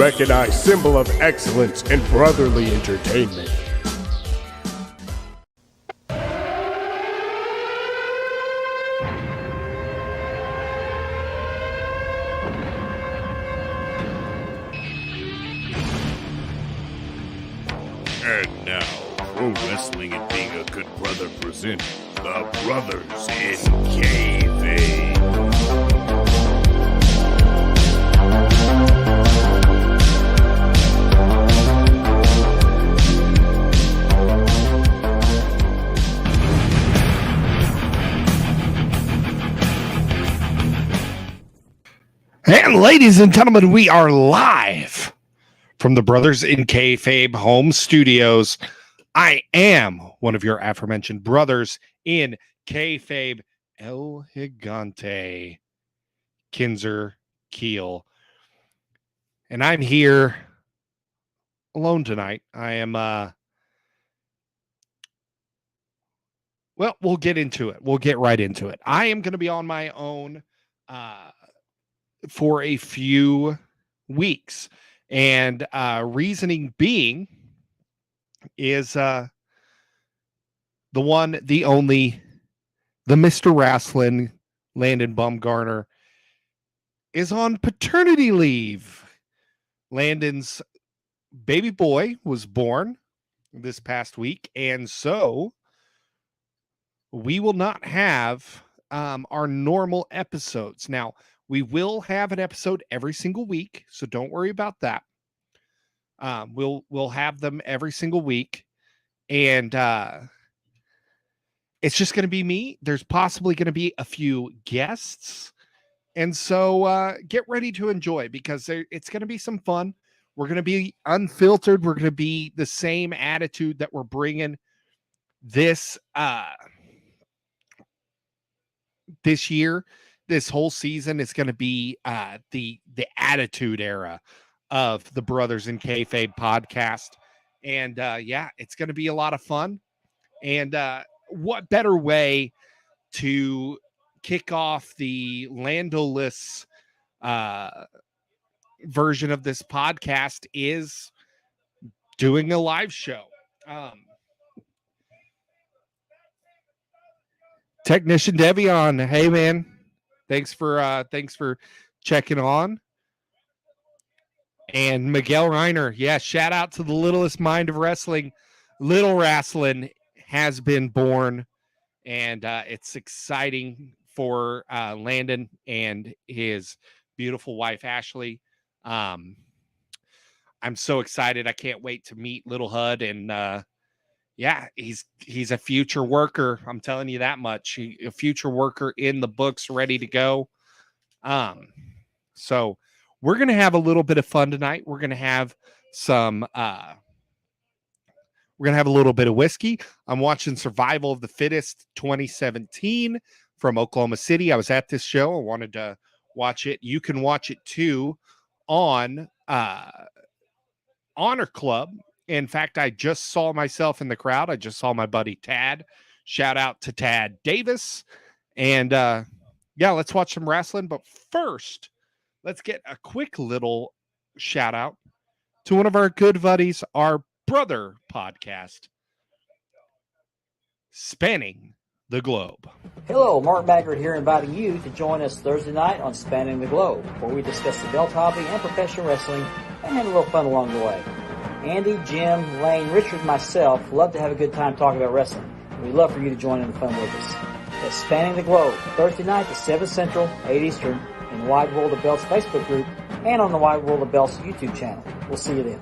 recognized symbol of excellence in brotherly entertainment. And now, Pro Wrestling and Being a Good Brother present the Brothers in Kayfabe. And ladies and gentlemen, we are live from the Brothers in Kayfabe home studios. I am one of your aforementioned brothers in Kayfabe, El Gigante, Kinzer Keel. And I'm here alone tonight. I am, well, we'll get into it. We'll get right into it. I am going to be on my own for a few weeks. And reasoning being is the one, the only, the Mr. Rasslin, Landon Bumgarner, is on paternity leave. Landon's baby boy was born this past week, and so we will not have our normal episodes. Now, we will have an episode every single week, so don't worry about that. We'll have them every single week, and it's just going to be me. There's possibly going to be a few guests, and so get ready to enjoy, because it's going to be some fun. We're going to be unfiltered. We're going to be the same attitude that we're bringing this this year. This whole season is going to be the attitude era of the Brothers in Kayfabe podcast. And yeah, it's going to be a lot of fun. And what better way to kick off the Lando-less version of this podcast is doing a live show. Technician Devion, hey man. Thanks for checking on. And Miguel Reiner, yeah, shout out to the littlest mind of wrestling. Little Rasslin has been born, and it's exciting for Landon and his beautiful wife Ashley. I'm so excited. I can't wait to meet little Hud, and yeah, he's a future worker. I'm telling you that much. A future worker in the books, ready to go. So we're going to have a little bit of fun tonight. We're going to have some, we're going to have a little bit of whiskey. I'm watching Survival of the Fittest 2017 from Oklahoma City. I was at this show. I wanted to watch it. You can watch it too on Honor Club. In fact, I just saw myself in the crowd. I just saw my buddy Tad. Shout out to Tad Davis. And yeah, let's watch some wrestling. But first, let's get a quick little shout out to one of our good buddies, our brother podcast, Spanning the Globe. Hello, Mark Baggert here, inviting you to join us Thursday night on Spanning the Globe, where we discuss the belt hobby and professional wrestling and have a little fun along the way. Andy, Jim, Lane, Richard, and myself love to have a good time talking about wrestling. We'd love for you to join in the fun with us. That's Spanning the Globe, Thursday night at 7 Central, 8 Eastern, in the Wide World of Belts Facebook group and on the Wide World of Belts YouTube channel. We'll see you then.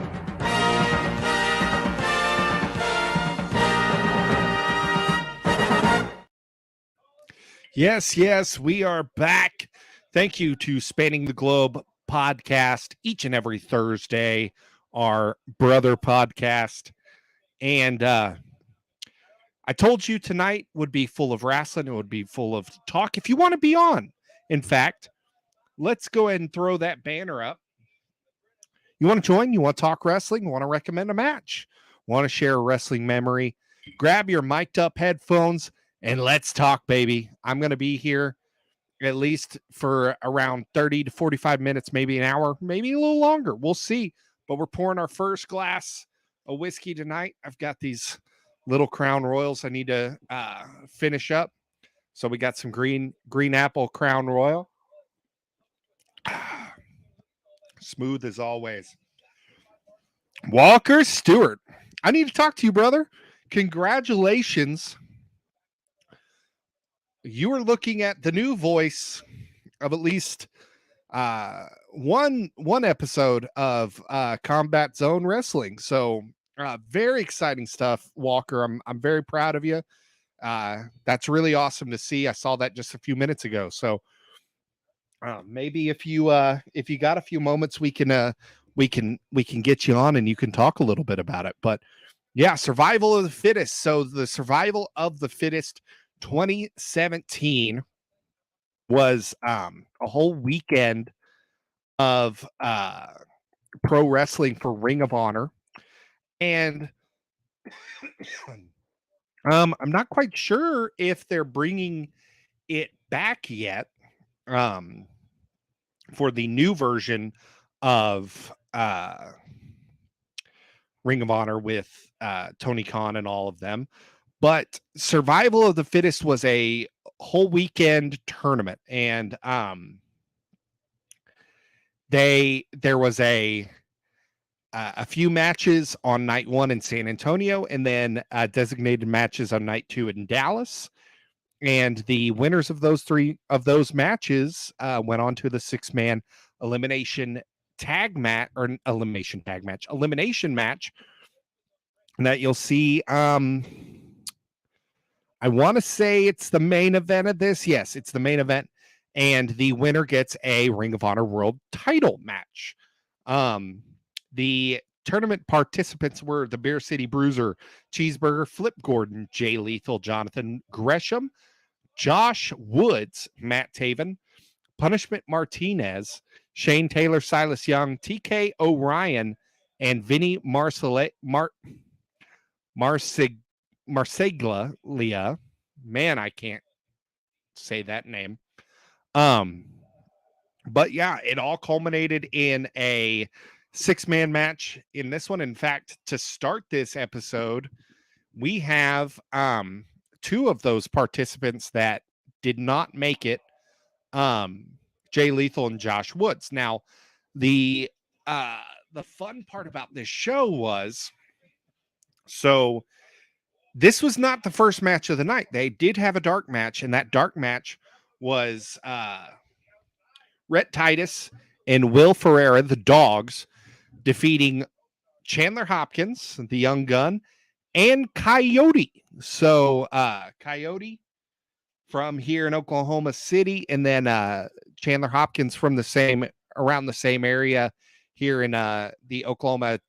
Yes, we are back. Thank you to Spanning the Globe podcast each and every Thursday, our brother podcast. And I told you tonight would be full of wrestling. It would be full of talk. If you want to be on, in fact, let's go ahead and throw that banner up. You want to join? You want to talk wrestling? You want to recommend a match? Want to share a wrestling memory? Grab your mic'd up headphones and let's talk, baby. I'm going to be here at least for around 30 to 45 minutes, maybe an hour, maybe a little longer. We'll see. But we're pouring our first glass of whiskey tonight. I've got these little Crown Royals I need to finish up. So we got some green apple Crown Royal. Smooth as always. Walker Stewart, I need to talk to you, brother. Congratulations. You are looking at the new voice of at least one episode of Combat Zone Wrestling. So very exciting stuff, Walker. I'm very proud of you. That's really awesome to see. I saw that just a few minutes ago. So maybe if you got a few moments, we can get you on and you can talk a little bit about it. But yeah, survival of the fittest. So the survival of the fittest 2017 was a whole weekend of pro wrestling for Ring of Honor. And I'm not quite sure if they're bringing it back yet for the new version of Ring of Honor with Tony Khan and all of them. But Survival of the Fittest was a whole weekend tournament, and there was a few matches on night 1 in San Antonio, and then designated matches on night 2 in Dallas. And the winners of those matches went on to the 6-man elimination match, that you'll see. I want to say it's the main event of this. Yes, it's the main event. And the winner gets a Ring of Honor World title match. The tournament participants were the Beer City Bruiser, Cheeseburger, Flip Gordon, Jay Lethal, Jonathan Gresham, Josh Woods, Matt Taven, Punishment Martinez, Shane Taylor, Silas Young, TK O'Ryan, and Vinny Marseglia. Man, I can't say that name. But yeah, it all culminated in a 6-man match in this one. In fact, to start this episode, we have 2 of those participants that did not make it, Jay Lethal and Josh Woods. Now, the fun part about this show was, so this was not the first match of the night. They did have a dark match, and that dark match was Rhett Titus and Will Ferreira, the Dogs, defeating Chandler Hopkins, the young gun, and Coyote. So Coyote from here in Oklahoma City, and then Chandler Hopkins from around the same area here in the Oklahoma,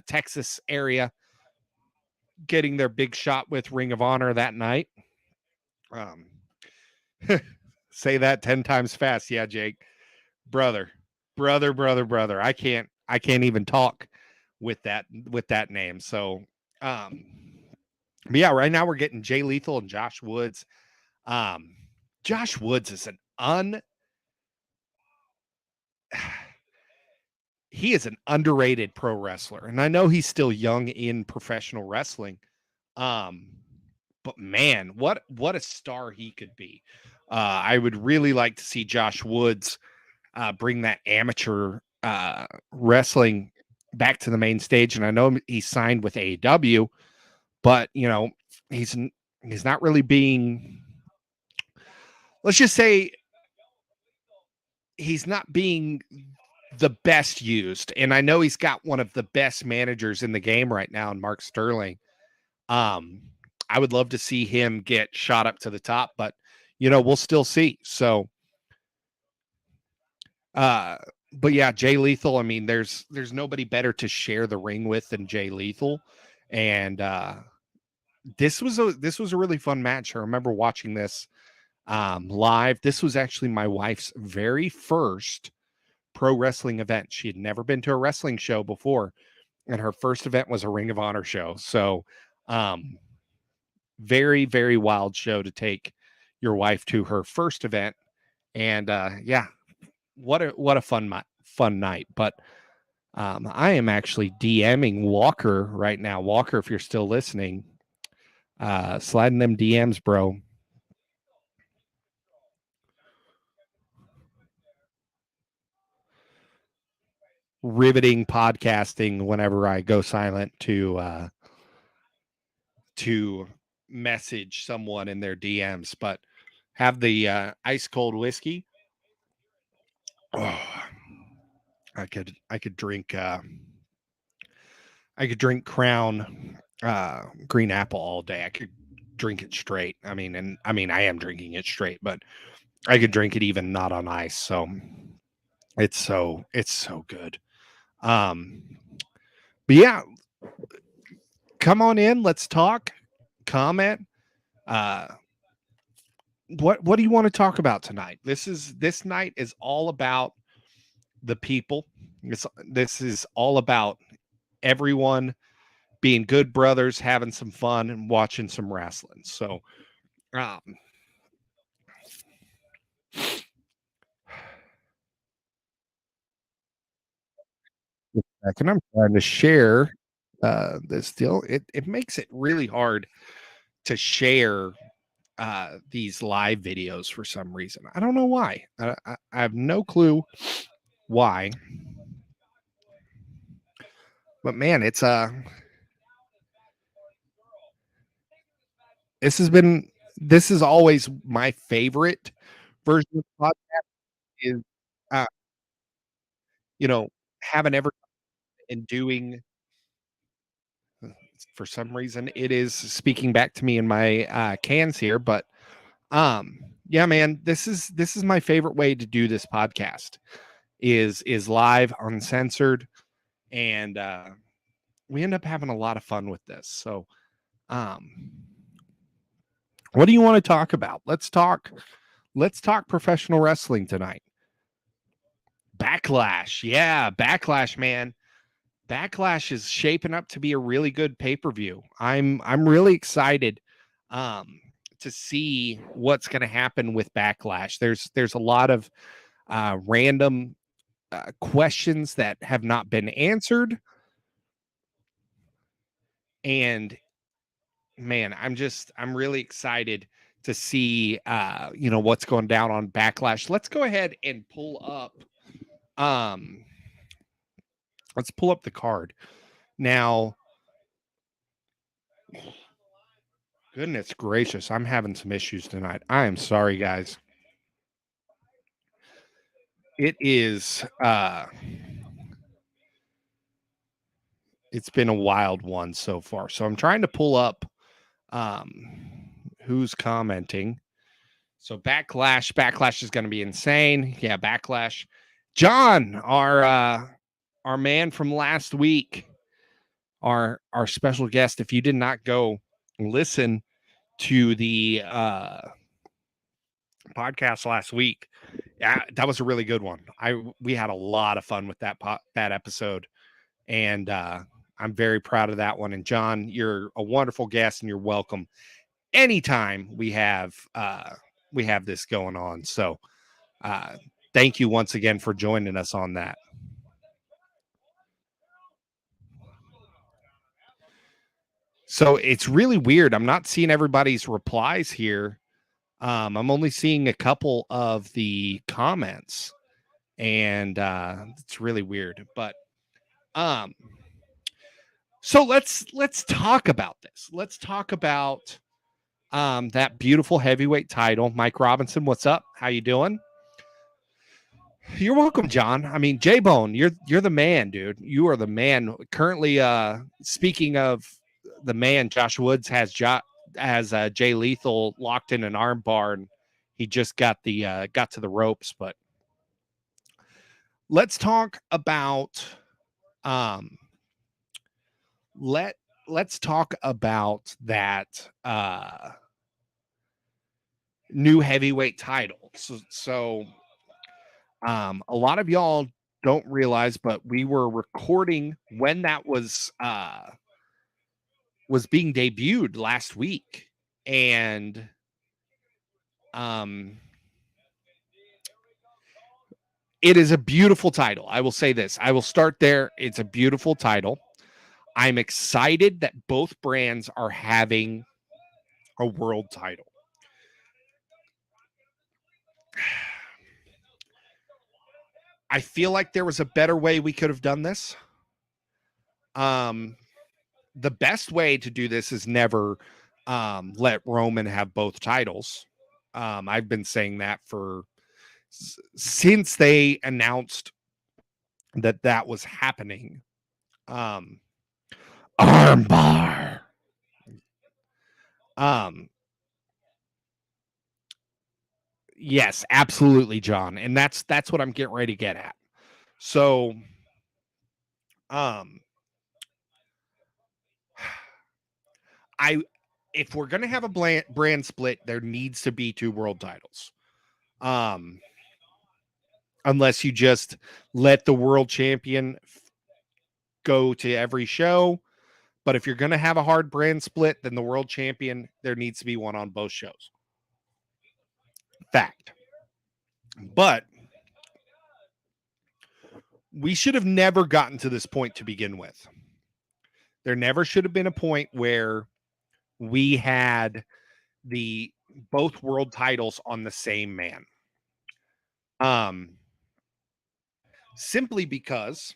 Texas area, getting their big shot with Ring of Honor that night. Say that 10 times fast. Yeah, Jake. Brother. I can't even talk with that name. So but yeah, right now we're getting Jay Lethal and Josh Woods. Josh Woods is he is an underrated pro wrestler. And I know he's still young in professional wrestling. But man, what a star he could be. I would really like to see Josh Woods bring that amateur wrestling back to the main stage. And I know he's signed with AEW, but he's not really being, let's just say, he's not being the best used. And I know he's got one of the best managers in the game right now in Mark Sterling. I would love to see him get shot up to the top, but we'll still see. So but yeah, Jay Lethal, I mean, there's nobody better to share the ring with than Jay Lethal. And this was a really fun match. I remember watching this live. This was actually my wife's very first pro wrestling event. She had never been to a wrestling show before, and her first event was a Ring of Honor show. So very, very wild show to take your wife to her first event And yeah, what a fun night. But I am actually DMing Walker right now. Walker, if you're still listening, sliding them DMs, bro. Riveting podcasting whenever I go silent to message someone in their DMs, but have the ice cold whiskey. Oh, I could drink Crown green apple all day. I could drink it straight. I mean, I am drinking it straight, but I could drink it even not on ice. So it's so good. But yeah, come on in. Let's talk. Comment. What do you want to talk about tonight? This night is all about the people. This is all about everyone being good brothers, having some fun, and watching some wrestling. So, second, I'm trying to share this deal. It makes it really hard to share these live videos for some reason. I don't know why. I have no clue why. But man, it's this is always my favorite version of the podcast is uh you know having ever and doing for some reason it is speaking back to me in my cans here, but yeah, man, this is my favorite way to do this podcast is live, uncensored, and we end up having a lot of fun with this. So um what do you want to talk about? Let's talk professional wrestling tonight. Backlash. Yeah, Backlash, man. Backlash is shaping up to be a really good pay-per-view. I'm really excited to see what's going to happen with Backlash. There's a lot of random questions that have not been answered, and man, I'm really excited to see what's going down on Backlash. Let's go ahead and um let's pull up the card now. Goodness gracious, I'm having some issues tonight. I am sorry, guys. It is it's been a wild one so far. So I'm trying to pull up who's commenting. So Backlash is going to be insane. Yeah, Backlash. John, our man from last week, our special guest. If you did not go listen to the podcast last week, yeah, that was a really good one. We had a lot of fun with that episode, and I'm very proud of that one. And John, you're a wonderful guest, and you're welcome anytime we have this going on. So thank you once again for joining us on that. So it's really weird. I'm not seeing everybody's replies here. I'm only seeing a couple of the comments, and it's really weird. But so let's talk about this. Let's talk about that beautiful heavyweight title. Mike Robinson, what's up? How you doing? You're welcome, John. I mean, J-Bone, you're the man, dude. You are the man. Currently, speaking of the man, Josh Woods has Jay Lethal locked in an arm bar, and he just got to the ropes. But let's talk about let's talk about that new heavyweight title. So a lot of y'all don't realize, but we were recording when that was being debuted last week, and It is a beautiful title. I will say this. I will start there. It's a beautiful title. I'm excited that both brands are having a world title. I feel like there was a better way we could have done this. The best way to do this is never let Roman have both titles. I've been saying that since they announced that was happening. Armbar. Yes, absolutely, John. And that's what I'm getting ready to get at. So, if we're going to have a brand split, there needs to be 2 world titles. Unless you just let the world champion go to every show. But if you're going to have a hard brand split, then the world champion, there needs to be one on both shows. Fact. But we should have never gotten to this point to begin with. There never should have been a point where we had both world titles on the same man. Simply because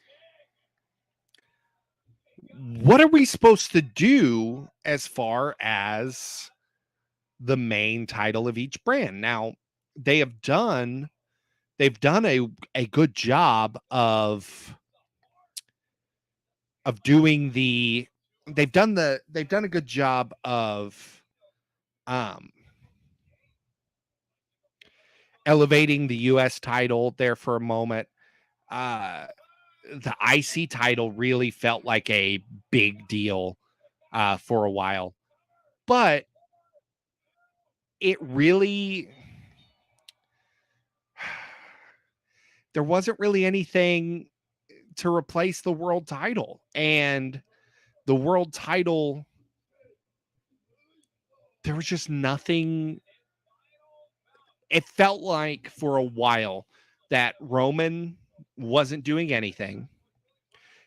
what are we supposed to do as far as the main title of each brand? Now, they've done a good job of doing they've done a good job of elevating the US title there for a moment. The IC title really felt like a big deal for a while, but it really there wasn't really anything to replace the world title, and the world title, there was just nothing. It felt like for a while that Roman wasn't doing anything.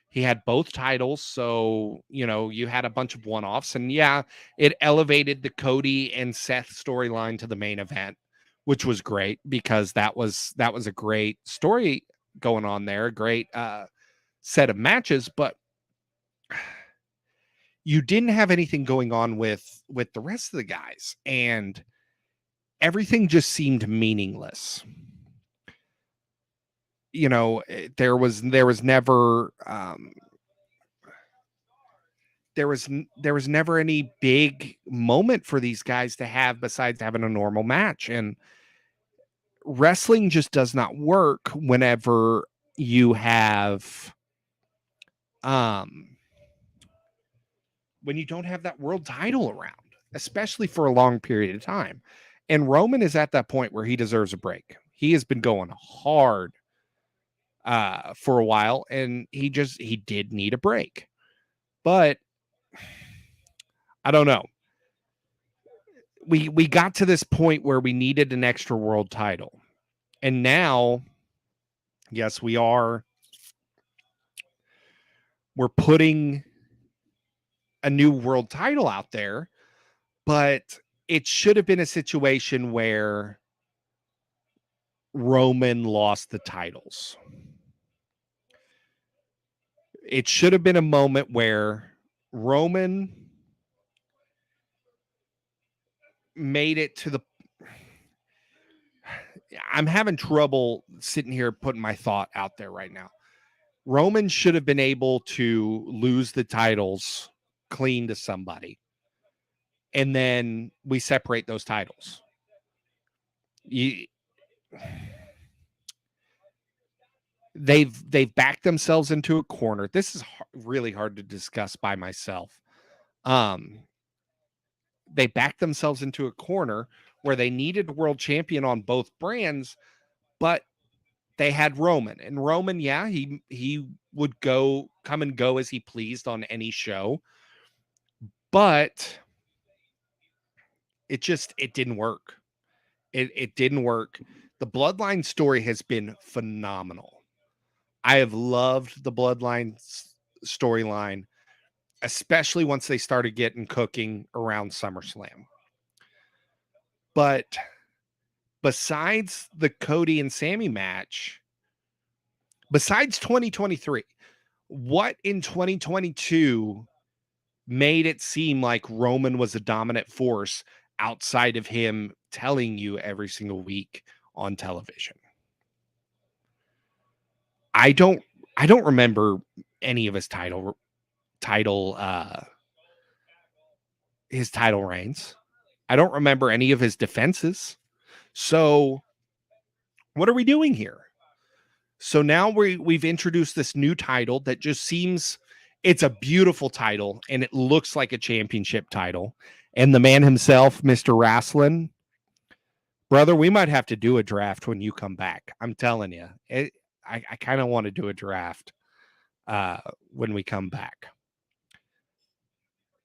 He had both titles, so you had a bunch of one-offs, and yeah, it elevated the Cody and Seth storyline to the main event, which was great because that was a great story going on there, a great set of matches, but you didn't have anything going on with the rest of the guys, and everything just seemed meaningless. There was never there was never any big moment for these guys to have besides having a normal match, and wrestling just does not work whenever you have when you don't have that world title around, especially for a long period of time. And Roman is at that point where he deserves a break. He has been going hard for a while, and he did need a break. But I don't know. We got to this point where we needed an extra world title. And now, yes, we're putting a new world title out there, but it should have been a situation where Roman lost the titles. It should have been a moment where Roman made it to the... I'm having trouble sitting here putting my thought out there right now. Roman should have been able to lose the titles clean to somebody, and then we separate those titles. They've backed themselves into a corner. This is really hard to discuss by myself. They backed themselves into a corner where they needed a world champion on both brands, but they had Roman. And Roman, yeah, he would come and go as he pleased on any show, but it didn't work. It didn't work. The Bloodline story has been phenomenal. I have loved the Bloodline storyline, especially once they started getting cooking around SummerSlam. But besides the Cody and Sammy match, besides 2023, what in 2022 made it seem like Roman was a dominant force outside of him telling you every single week on television? I don't remember any of his title reigns. I don't remember any of his defenses. So what are we doing here? So now we've introduced this new title that just seems, it's a beautiful title and it looks like a championship title. And the man himself, Mr. Rasslin, brother, we might have to do a draft when you come back. I'm telling you, I kind of want to do a draft when we come back.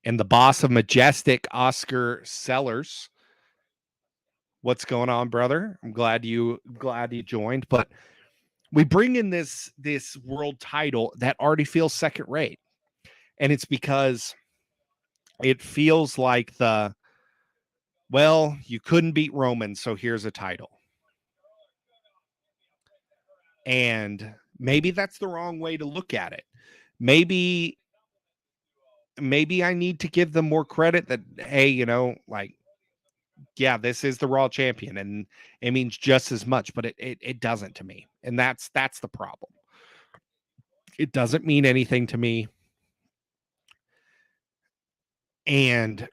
And the boss of Majestic, Oscar Sellers. What's going on, brother? I'm glad you joined. But we bring in this world title that already feels second rate. And it's because it feels like you couldn't beat Roman, so here's a title. And maybe that's the wrong way to look at it. Maybe I need to give them more credit that, hey, yeah, this is the Raw champion and it means just as much, but it doesn't to me. And that's the problem. It doesn't mean anything to me. And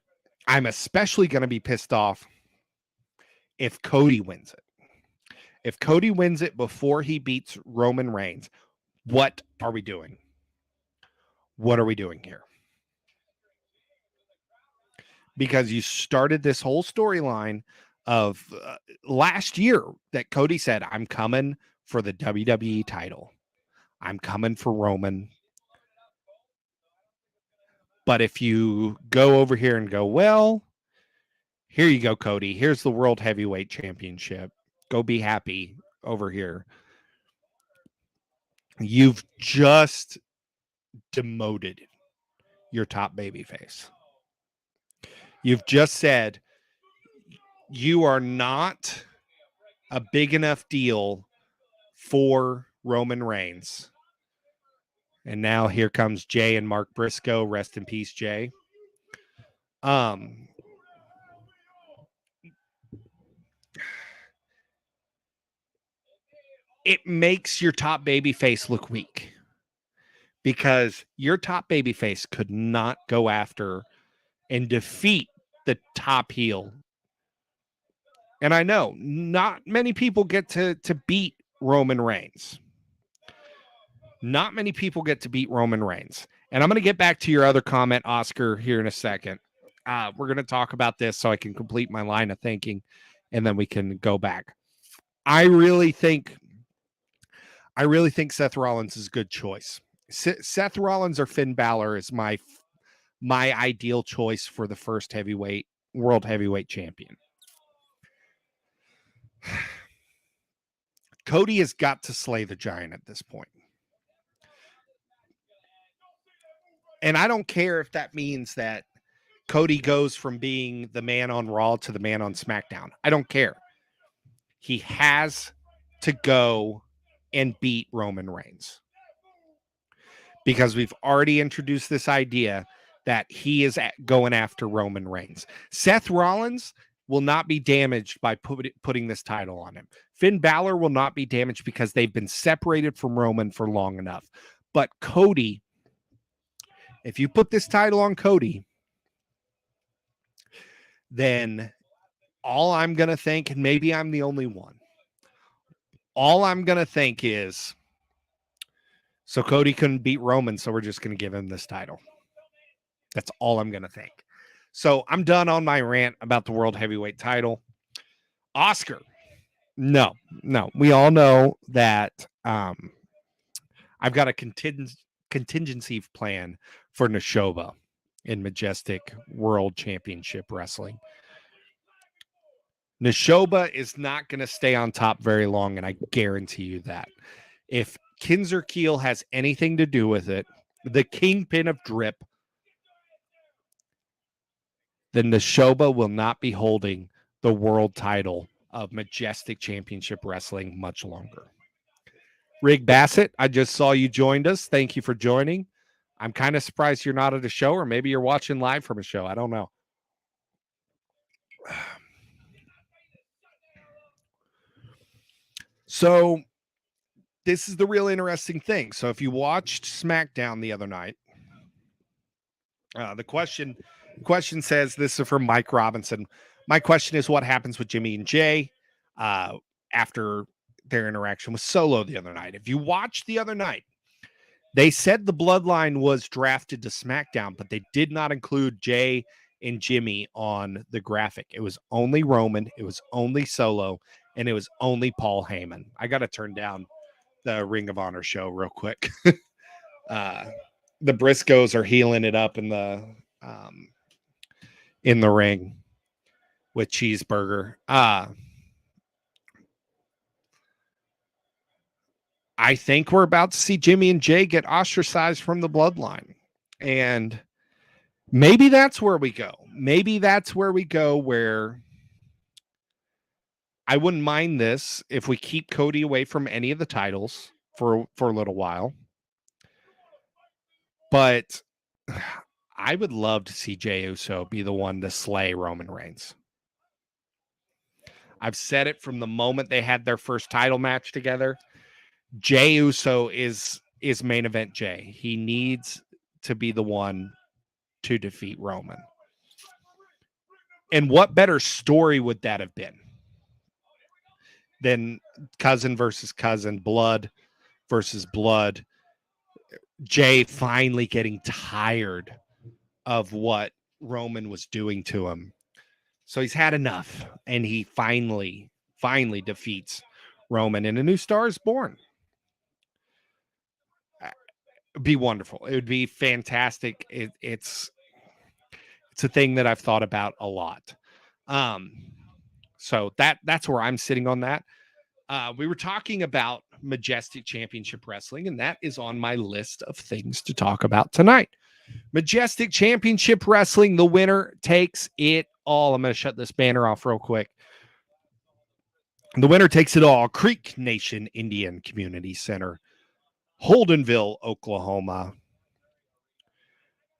I'm especially going to be pissed off if Cody wins it. If Cody wins it before he beats Roman Reigns, what are we doing? What are we doing here? Because you started this whole storyline of last year that Cody said, I'm coming for the WWE title. I'm coming for Roman. But if you go over here and go, well, here you go, Cody. Here's the World Heavyweight Championship. Go be happy over here. You've just demoted your top babyface. You've just said you are not a big enough deal for Roman Reigns. And now here comes Jay and Mark Briscoe. Rest in peace, Jay. It makes your top babyface look weak because your top babyface could not go after and defeat the top heel. And I know not many people get to beat Roman Reigns. Not many people get to beat Roman Reigns. And I'm going to get back to your other comment, Oscar, here in a second. We're going to talk about this so I can complete my line of thinking, and then we can go back. I really think Seth Rollins is a good choice. Seth Rollins or Finn Balor is my ideal choice for the first world heavyweight champion. Cody has got to slay the giant at this point. And I don't care if that means that Cody goes from being the man on Raw to the man on SmackDown. I don't care. He has to go and beat Roman Reigns. Because we've already introduced this idea that he is going after Roman Reigns. Seth Rollins will not be damaged by putting this title on him. Finn Balor will not be damaged because they've been separated from Roman for long enough. But Cody, if you put this title on Cody, then all I'm going to think, and maybe I'm the only one, all I'm going to think is, so Cody couldn't beat Roman, so we're just going to give him this title. That's all I'm going to think. So I'm done on my rant about the World Heavyweight title. Oscar, no. We all know that I've got a contingency plan for Neshoba in Majestic World Championship Wrestling. Neshoba is not going to stay on top very long, and I guarantee you that. If Kinzer Keel has anything to do with it, the kingpin of drip, then Neshoba will not be holding the world title of Majestic Championship Wrestling much longer. Rig Bassett, I just saw you joined us. Thank you for joining. I'm kind of surprised you're not at a show, or maybe you're watching live from a show. I don't know. So this is the real interesting thing. So if you watched SmackDown the other night, the question says, this is from Mike Robinson. My question is, what happens with Jimmy and Jay after their interaction with Solo the other night? If you watched the other night, they said the Bloodline was drafted to SmackDown, but they did not include Jay and Jimmy on the graphic. It was only Roman, it was only Solo, and it was only Paul Heyman. I got to turn down the Ring of Honor show real quick. The Briscoes are healing it up in the ring with Cheeseburger. I think we're about to see Jimmy and Jay get ostracized from the Bloodline. And maybe that's where we go. Maybe that's where we go, where I wouldn't mind this if we keep Cody away from any of the titles for a little while. But I would love to see Jey Uso be the one to slay Roman Reigns. I've said it from the moment they had their first title match together. Jey Uso is main event Jey. He needs to be the one to defeat Roman. And what better story would that have been than cousin versus cousin, blood versus blood? Jey finally getting tired of what Roman was doing to him. So he's had enough, and he finally defeats Roman, and a new star is born. It'd be wonderful. It would be fantastic. It's a thing that I've thought about a lot. So that's where I'm sitting on that. We were talking about Majestic Championship Wrestling, and that is on my list of things to talk about tonight. Majestic Championship Wrestling, the winner takes it all. I'm going to shut this banner off real quick. The winner takes it all. Creek Nation Indian Community Center, Holdenville, Oklahoma.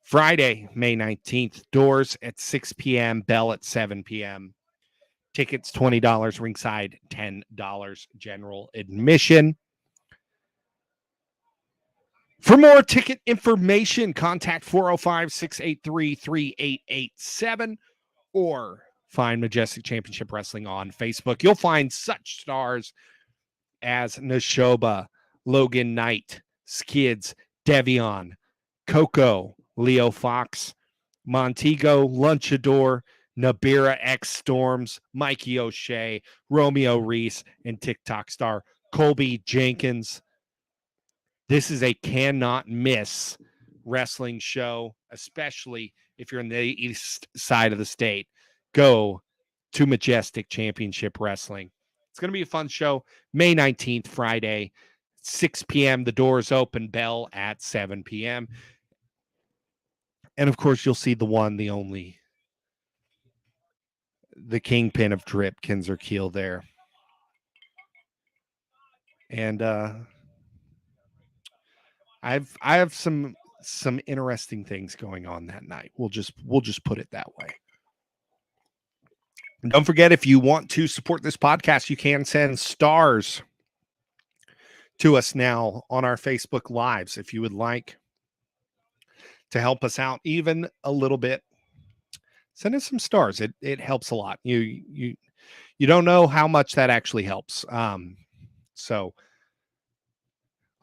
Friday, May 19th. Doors at 6 p.m., bell at 7 p.m. Tickets $20, ringside $10, general admission. For more ticket information, contact 405-683-3887 or find Majestic Championship Wrestling on Facebook. You'll find such stars as Neshoba, Logan Knight, Skids, Devion, Coco, Leo Fox, Montego, Lunchador, Nabira X Storms, Mikey O'Shea, Romeo Reese, and TikTok star Colby Jenkins. This is a cannot miss wrestling show, especially if you're in the east side of the state. Go to Majestic Championship Wrestling. It's going to be a fun show. May 19th, Friday, 6 p.m. The doors open, bell at 7 p.m. And, of course, you'll see the one, the only, the kingpin of drip, Kinzer Keel there. And I have some interesting things going on that night. We'll just put it that way. And don't forget, if you want to support this podcast, you can send stars to us now on our Facebook Lives. If you would like to help us out even a little bit, send us some stars. It helps a lot. You don't know how much that actually helps. So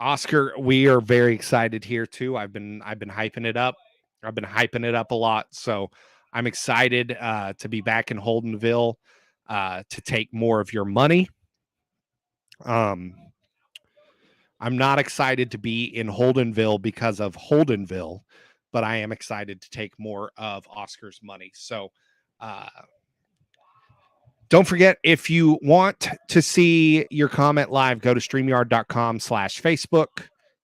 Oscar, we are very excited here too. I've been hyping it up. I've been hyping it up a lot. So I'm excited to be back in Holdenville to take more of your money. I'm not excited to be in Holdenville because of Holdenville, but I am excited to take more of Oscar's money. So Don't forget, if you want to see your comment live, go to StreamYard.com/Facebook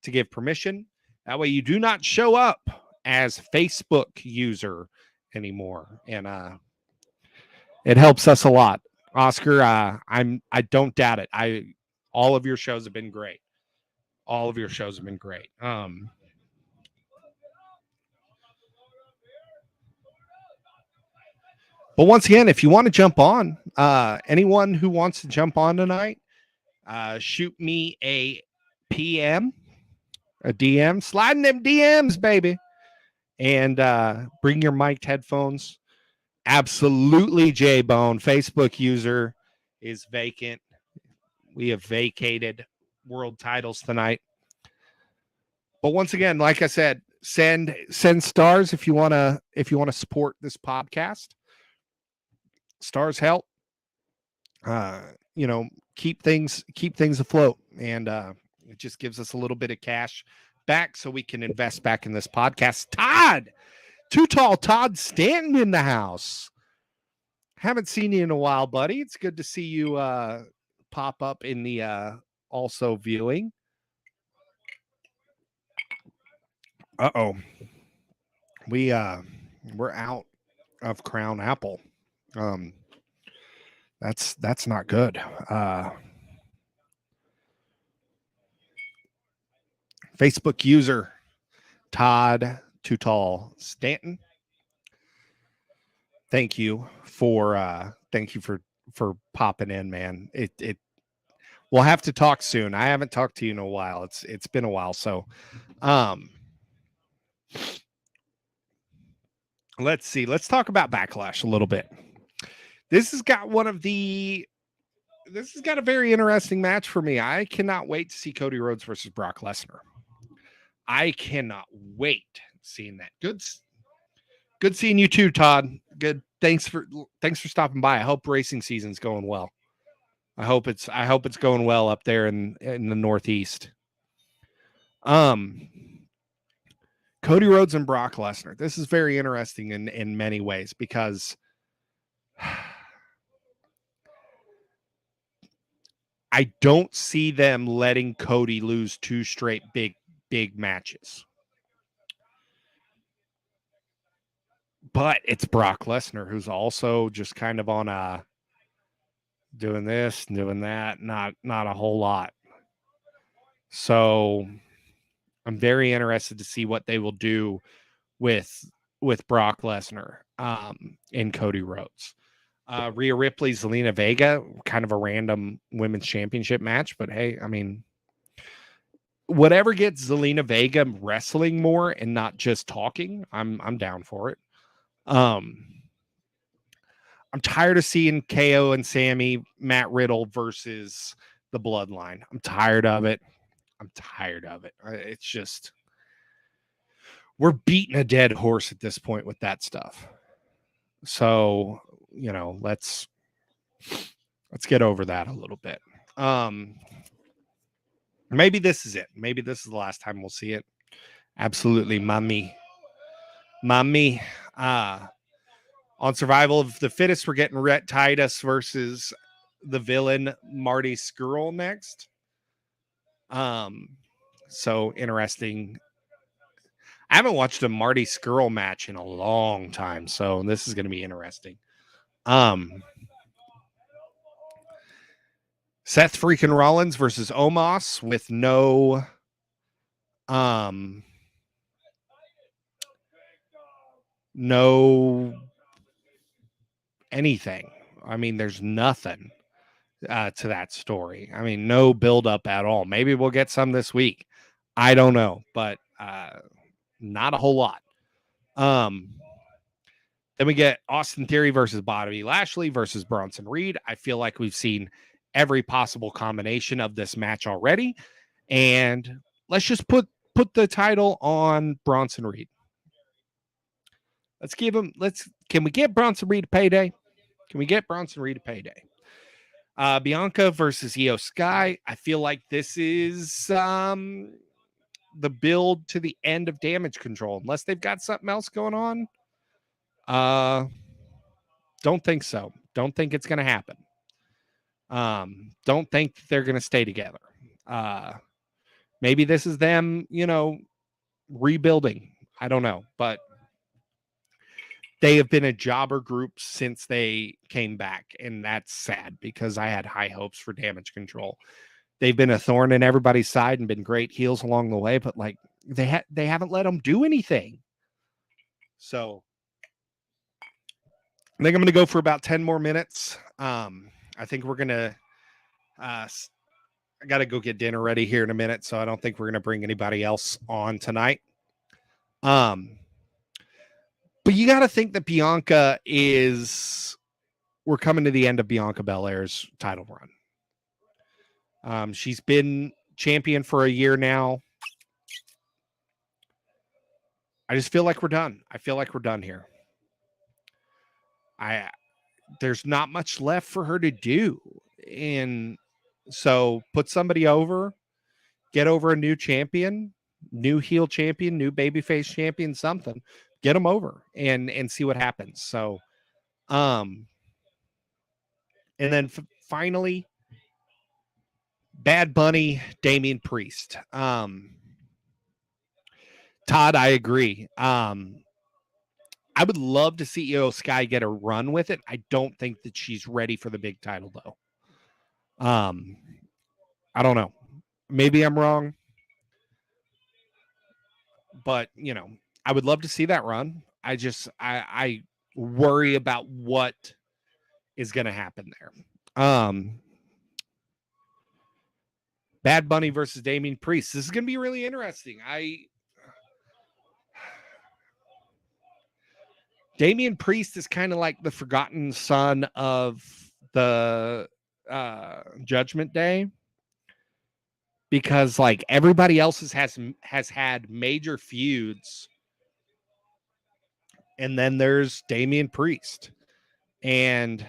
to give permission. That way you do not show up as Facebook user anymore. And it helps us a lot. Oscar, I don't doubt it. All of your shows have been great. All of your shows have been great. But once again, if you want to jump on, anyone who wants to jump on tonight, shoot me a PM, a DM, sliding them DMs, baby. And bring your mic'd headphones. Absolutely, J-Bone. Facebook user is vacant. We have vacated world titles tonight. But once again, like I said, send stars if you want to support this podcast. Stars help. Keep things afloat, and it just gives us a little bit of cash back so we can invest back in this podcast. Todd, Too Tall Todd Stanton in the house. Haven't seen you in a while, buddy. It's good to see you pop up in the also viewing. We're out of Crown Apple. That's not good. Facebook user Todd Too Tall Stanton. Thank you for popping in, man. It we'll have to talk soon. I haven't talked to you in a while. It's been a while. So let's see. Let's talk about Backlash a little bit. This has got a very interesting match for me. I cannot wait to see Cody Rhodes versus Brock Lesnar. I cannot wait seeing that. Good seeing you too, Todd. Good. Thanks for stopping by. I hope racing season's going well. I hope it's going well up there in the Northeast. Cody Rhodes and Brock Lesnar. This is very interesting in many ways because I don't see them letting Cody lose two straight big matches. But it's Brock Lesnar, who's also just kind of on a doing this, doing that, not a whole lot. So I'm very interested to see what they will do with Brock Lesnar and Cody Rhodes. Rhea Ripley, Zelina Vega, kind of a random women's championship match, but hey, I mean, whatever gets Zelina Vega wrestling more and not just talking, I'm down for it. I'm tired of seeing KO and Sammy, Matt Riddle versus the Bloodline. I'm tired of it. It's just, we're beating a dead horse at this point with that stuff. So, let's get over that a little bit. Maybe this is it. Maybe this is the last time we'll see it. Absolutely, mommy. On Survival of the Fittest, we're getting Rhett Titus versus the villain Marty Scurll next. So interesting. I haven't watched a Marty Scurll match in a long time, so this is going to be interesting. Seth freaking Rollins versus Omos with no anything. I mean, there's nothing to that story. I mean, no build up at all. Maybe we'll get some this week. I don't know, but not a whole lot. Then we get Austin Theory versus Bobby Lashley versus Bronson Reed. I feel like we've seen every possible combination of this match already, and let's just put the title on Bronson Reed. Can we get Bronson Reed a payday? Bianca versus Io Sky. I feel like this is the build to the end of Damage Control, unless they've got something else going on. Don't think so. Don't think it's going to happen. Don't think they're going to stay together. Maybe this is them, rebuilding. I don't know, but they have been a jobber group since they came back, and that's sad because I had high hopes for Damage Control. They've been a thorn in everybody's side and been great heels along the way, but like they haven't let them do anything. So I think I'm going to go for about 10 more minutes. I think we're going to I got to go get dinner ready here in a minute, so I don't think we're going to bring anybody else on tonight. But you got to think that we're coming to the end of Bianca Belair's title run. She's been champion for a year now. I just feel like we're done. I feel like we're done here. There's not much left for her to do. And so put somebody over, get over a new champion, new heel champion, new babyface champion, something. Get them over and see what happens. So, and then finally, Bad Bunny, Damian Priest. Todd, I agree. I would love to see Io Sky get a run with it. I don't think that she's ready for the big title, though. I don't know. Maybe I'm wrong. But, I would love to see that run. I worry about what is going to happen there. Bad Bunny versus Damian Priest. This is going to be really interesting. Damian Priest is kind of like the forgotten son of the Judgment Day, because like everybody else has had major feuds, and then there's Damian Priest, and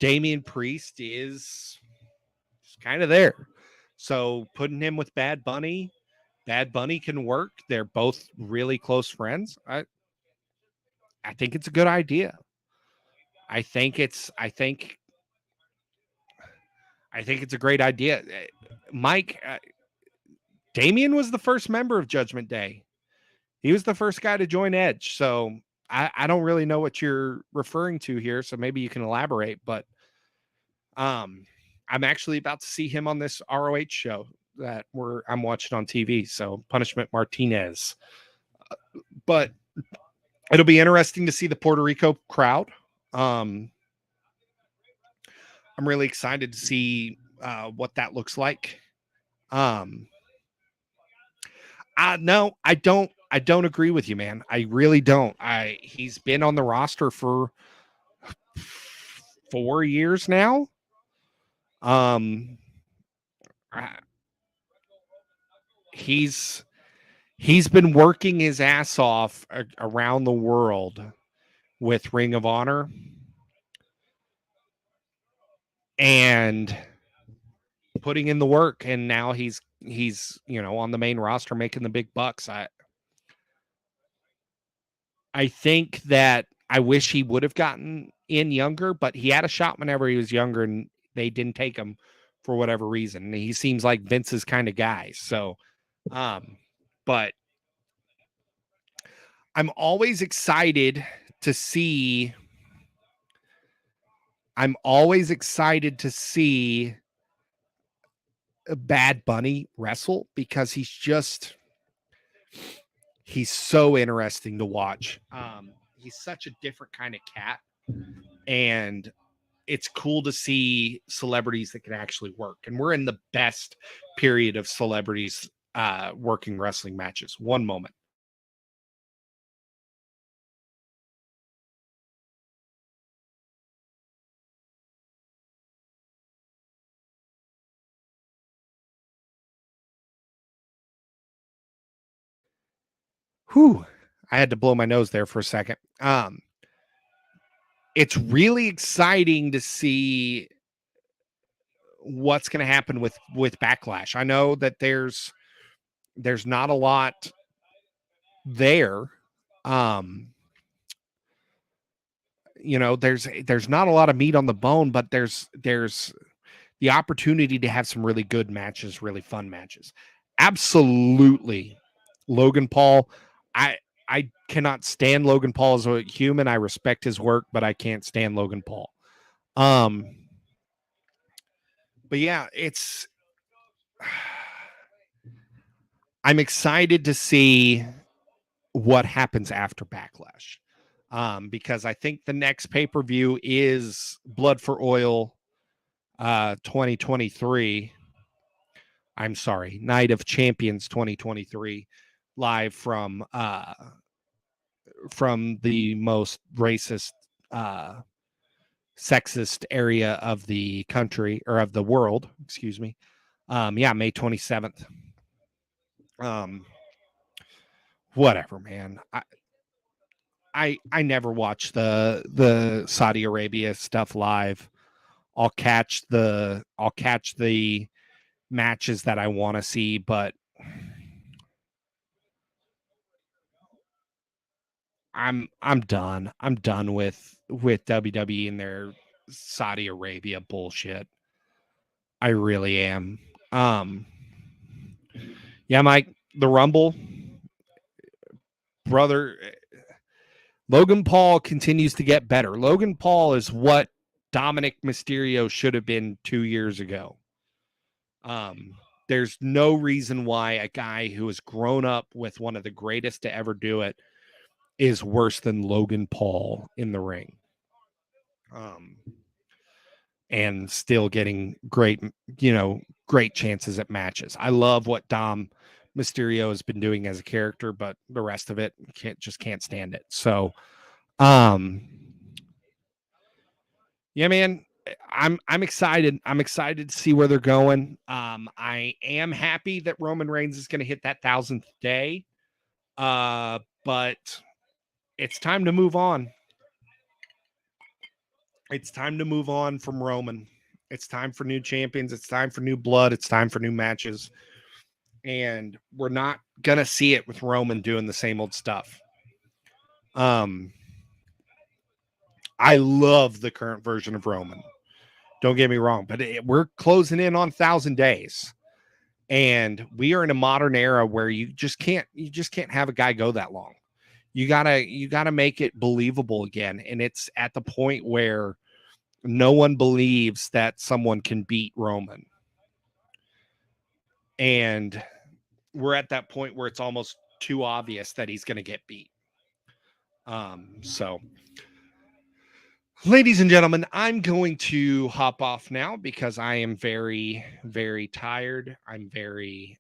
Damian Priest is kind of there. So putting him with Bad Bunny can work. They're both really close friends. I think it's a good idea. I think it's a great idea. Mike, Damian was the first member of Judgment Day. He was the first guy to join Edge. So I don't really know what you're referring to here. So maybe you can elaborate, but I'm actually about to see him on this ROH show that I'm watching on TV. So Punishment Martinez, but it'll be interesting to see the Puerto Rico crowd. I'm really excited to see what that looks like. No, I don't agree with you, man. I really don't. He's been on the roster for 4 years now. He's been working his ass off around the world with Ring of Honor and putting in the work, and now he's on the main roster making the big bucks. I think that I wish he would have gotten in younger, but he had a shot whenever he was younger and they didn't take him for whatever reason. He seems like Vince's kind of guy. So, but I'm always excited to see a Bad Bunny wrestle, because he's so interesting to watch. He's such a different kind of cat, and it's cool to see celebrities that can actually work. And we're in the best period of celebrities working wrestling matches. One moment. Whew. I had to blow my nose there for a second. It's really exciting to see what's going to happen with Backlash. I know that there's not a lot there. there's not a lot of meat on the bone, but there's the opportunity to have some really good matches, really fun matches. Absolutely. Logan Paul, I cannot stand Logan Paul as a human. I respect his work, but I can't stand Logan Paul. But yeah, I'm excited to see what happens after Backlash. Because I think the next pay-per-view is Blood for Oil 2023. I'm sorry, Night of Champions 2023, live from the most racist, sexist area of the country, or of the world, excuse me. May 27th. Whatever, man. I never watch the Saudi Arabia stuff live. I'll catch the matches that I want to see, but I'm done. I'm done with WWE and their Saudi Arabia bullshit. I really am. Yeah, Mike, the Rumble, brother, Logan Paul continues to get better. Logan Paul is what Dominic Mysterio should have been 2 years ago. There's no reason why a guy who has grown up with one of the greatest to ever do it is worse than Logan Paul in the ring. And still getting great chances at matches. I love what Dom Mysterio has been doing as a character, but the rest of it can't stand it. So, yeah, man, I'm excited. I'm excited to see where they're going. I am happy that Roman Reigns is going to hit that 1,000th day. But it's time to move on. It's time to move on from Roman. It's time for new champions. It's time for new blood. It's time for new matches. And we're not going to see it with Roman doing the same old stuff. I love the current version of Roman. Don't get me wrong, but we're closing in on 1,000 days. And we are in a modern era where you just can't have a guy go that long. You gotta make it believable again. And it's at the point where no one believes that someone can beat Roman. And we're at that point where it's almost too obvious that he's going to get beat. So, ladies and gentlemen, I'm going to hop off now because I am very, very tired. I'm very,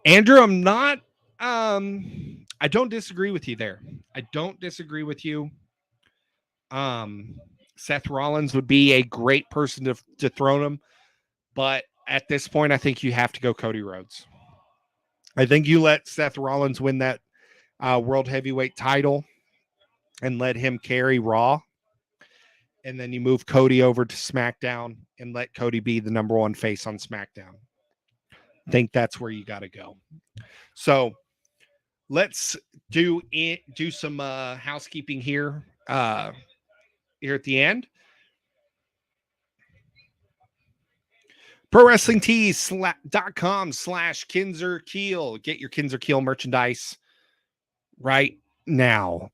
Andrew, I'm not, I don't disagree with you there. I don't disagree with you. Seth Rollins would be a great person to dethrone him, but at this point, I think you have to go Cody Rhodes. I think you let Seth Rollins win that World Heavyweight title and let him carry Raw. And then you move Cody over to SmackDown and let Cody be the number one face on SmackDown. I think that's where you got to go. So let's do some housekeeping here at the end. ProWrestlingTees.com/Kinzer Keel. Get your Kinzer Keel merchandise right now.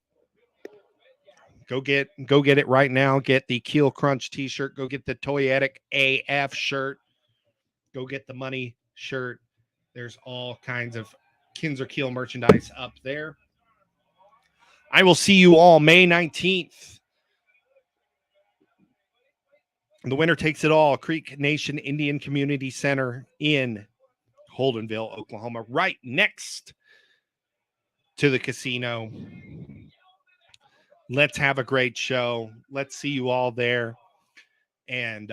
Go get it right now. Get the Keel Crunch t-shirt. Go get the Toyetic AF shirt. Go get the money shirt. There's all kinds of Kinzer Keel merchandise up there. I will see you all May 19th. The winner takes it all. Creek Nation Indian Community Center in Holdenville, Oklahoma, right next to the casino. Let's have a great show. Let's see you all there. And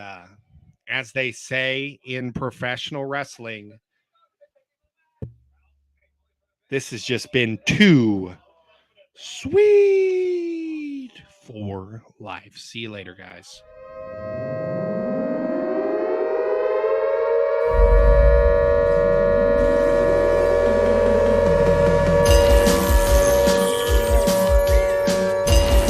as they say in professional wrestling, this has just been too sweet for life. See you later, guys.